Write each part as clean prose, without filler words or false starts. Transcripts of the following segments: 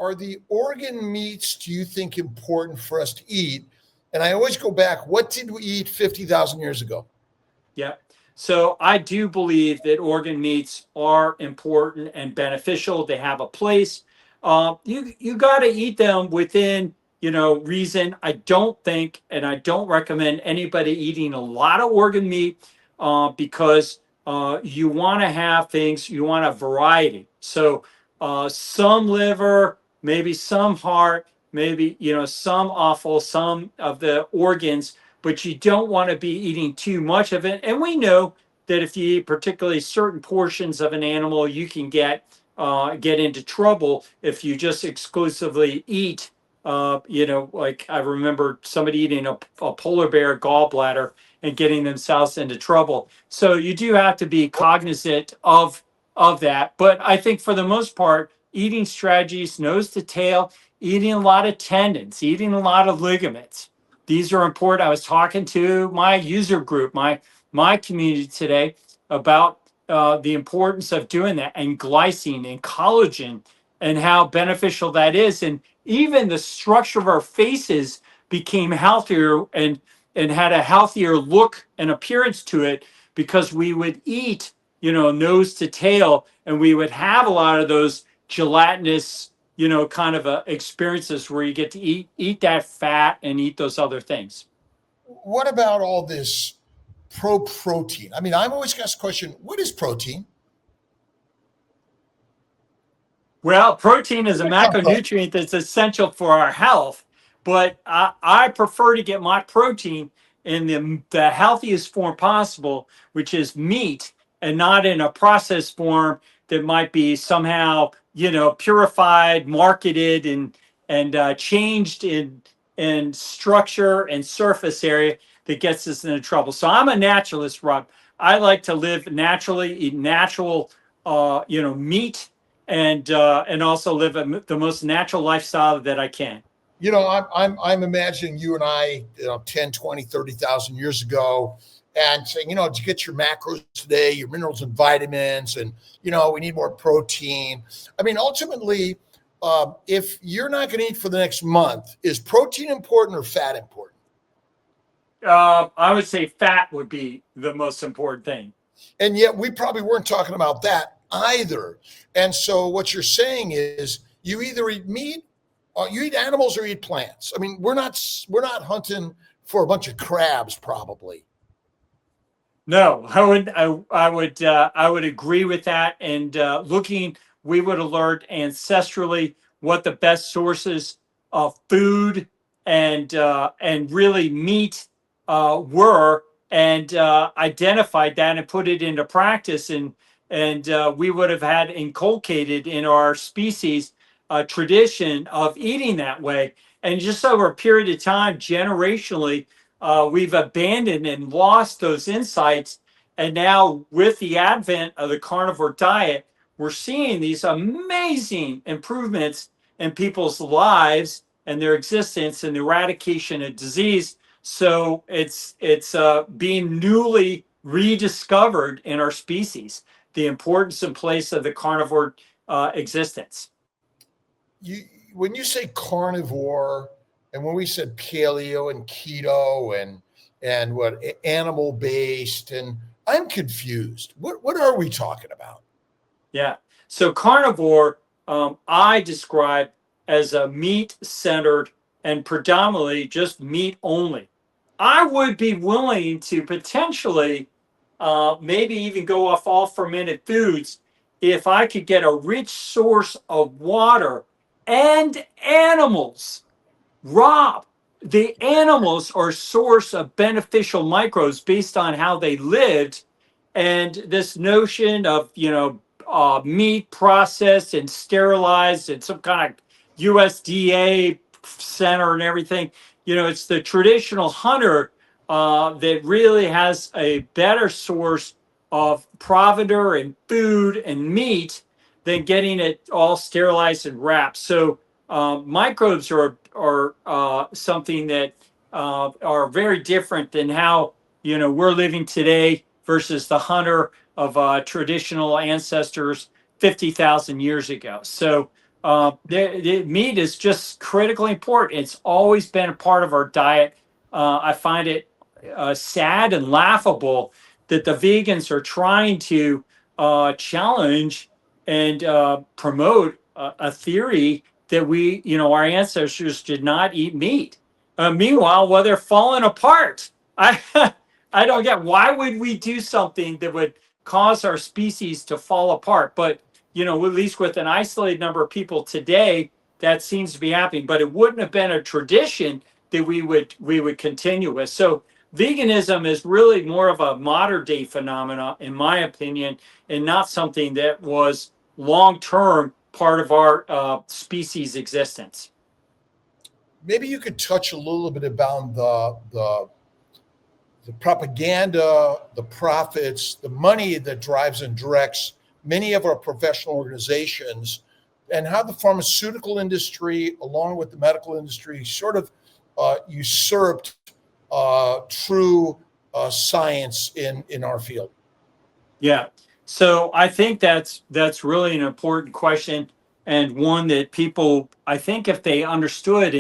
are the organ meats, do you think, important for us to eat? And I always go back, what did we eat 50,000 years ago? Yeah. So I do believe that organ meats are important and beneficial. They have a place. You got to eat them within reason. I don't think, and I don't recommend anybody eating a lot of organ meat because you want to have things. You want a variety. So some liver, maybe some heart, maybe some offal, some of the organs, but you don't want to be eating too much of it. And we know that if you eat particularly certain portions of an animal, you can get into trouble if you just exclusively eat. Like I remember somebody eating a polar bear gallbladder and getting themselves into trouble. So you do have to be cognizant of that. But I think for the most part, eating strategies, nose to tail, eating a lot of tendons, eating a lot of ligaments. These are important. I was talking to my user group, my community today about the importance of doing that, and glycine and collagen and how beneficial that is. And even the structure of our faces became healthier and had a healthier look and appearance to it because we would eat, nose to tail, and we would have a lot of those gelatinous kind of experiences where you get to eat that fat and eat those other things. What about all this protein? I mean, I'm always asked the question, what is protein? Well, protein is a Where it come from? macronutrient that's essential for our health, but I prefer to get my protein in the healthiest form possible, which is meat, and not in a processed form that might be somehow, purified, marketed, and changed in structure and surface area that gets us into trouble. So I'm a naturalist, Rob. I like to live naturally, eat natural, meat, and also live the most natural lifestyle that I can. I'm imagining you and I, 10, 20, 30,000 years ago, and saying, to get your macros today, your minerals and vitamins, and, we need more protein. I mean, ultimately, if you're not going to eat for the next month, is protein important or fat important? I would say fat would be the most important thing. And yet we probably weren't talking about that either. And so what you're saying is you either eat meat, or you eat animals, or eat plants. I mean, we're not hunting for a bunch of crabs, probably. No, I would agree with that. And we would have learned ancestrally what the best sources of food and really meat were, and identified that and put it into practice. And we would have had inculcated in our species a tradition of eating that way. And just over a period of time, generationally, we've abandoned and lost those insights. And now, with the advent of the carnivore diet, we're seeing these amazing improvements in people's lives and their existence and the eradication of disease. So it's being newly rediscovered in our species, the importance and place of the carnivore existence. You when you say carnivore, and when we said paleo and keto and what animal based, and I'm confused. What are we talking about? Yeah. So carnivore, I describe as a meat centered and predominantly just meat only. I would be willing to potentially maybe even go off all fermented foods if I could get a rich source of water and animals. Rob, the animals are source of beneficial microbes based on how they lived, and this notion of meat processed and sterilized and some kind of USDA center and everything. It's the traditional hunter that really has a better source of provender and food and meat than getting it all sterilized and wrapped. So microbes are something that are very different than how we're living today versus the hunter of traditional ancestors 50,000 years ago. So Meat is just critically important. It's always been a part of our diet. I find it sad and laughable that the vegans are trying to challenge and promote a theory that our ancestors did not eat meat. Meanwhile, while they're falling apart, I I don't get why would we do something that would cause our species to fall apart. But at least with an isolated number of people today, that seems to be happening. But it wouldn't have been a tradition that we would continue with. So veganism is really more of a modern day phenomena, in my opinion, and not something that was long term part of our species existence. Maybe you could touch a little bit about the propaganda, the profits, the money that drives and directs many of our professional organizations, and how the pharmaceutical industry, along with the medical industry, sort of usurped true science in our field. Yeah. So I think that's really an important question, and one that people, I think, if they understood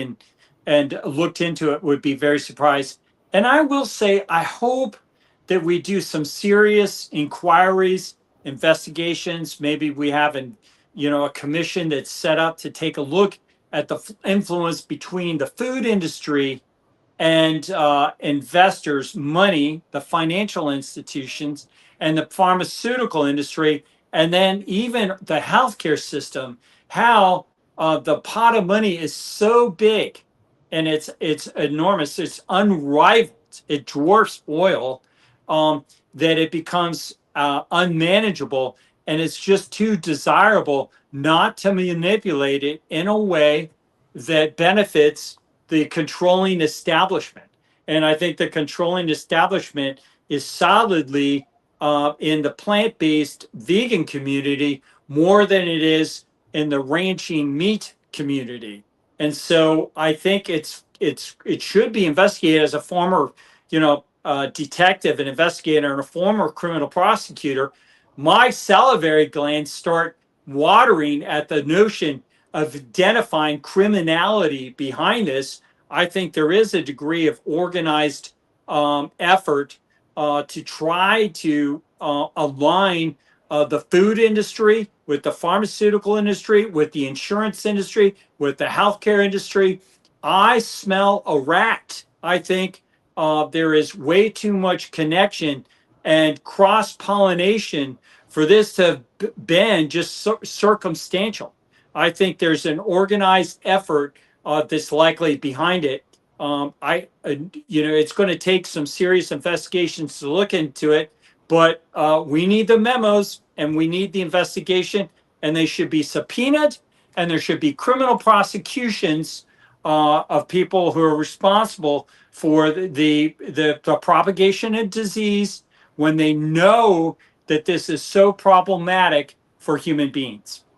and looked into it, would be very surprised. And I will say I hope that we do some serious inquiries, investigations. Maybe we have a commission that's set up to take a look at the influence between the food industry and investors' money, the financial institutions, and the pharmaceutical industry, and then even the healthcare system. How the pot of money is so big, and it's enormous. It's unrivaled. It dwarfs oil, that it becomes unmanageable, and it's just too desirable not to manipulate it in a way that benefits the controlling establishment. And I think the controlling establishment is solidly in the plant based vegan community more than it is in the ranching meat community. And so I think it should be investigated. As a former, detective and investigator and a former criminal prosecutor, my salivary glands start watering at the notion of identifying criminality behind this. I think there is a degree of organized effort to try to align the food industry with the pharmaceutical industry, with the insurance industry, with the healthcare industry. I smell a rat. I think there is way too much connection and cross pollination for this to have been just circumstantial. I think there's an organized effort that's likely behind it. It's going to take some serious investigations to look into it, but we need the memos and we need the investigation, and they should be subpoenaed, and there should be criminal prosecutions of people who are responsible for the propagation of disease when they know that this is so problematic for human beings.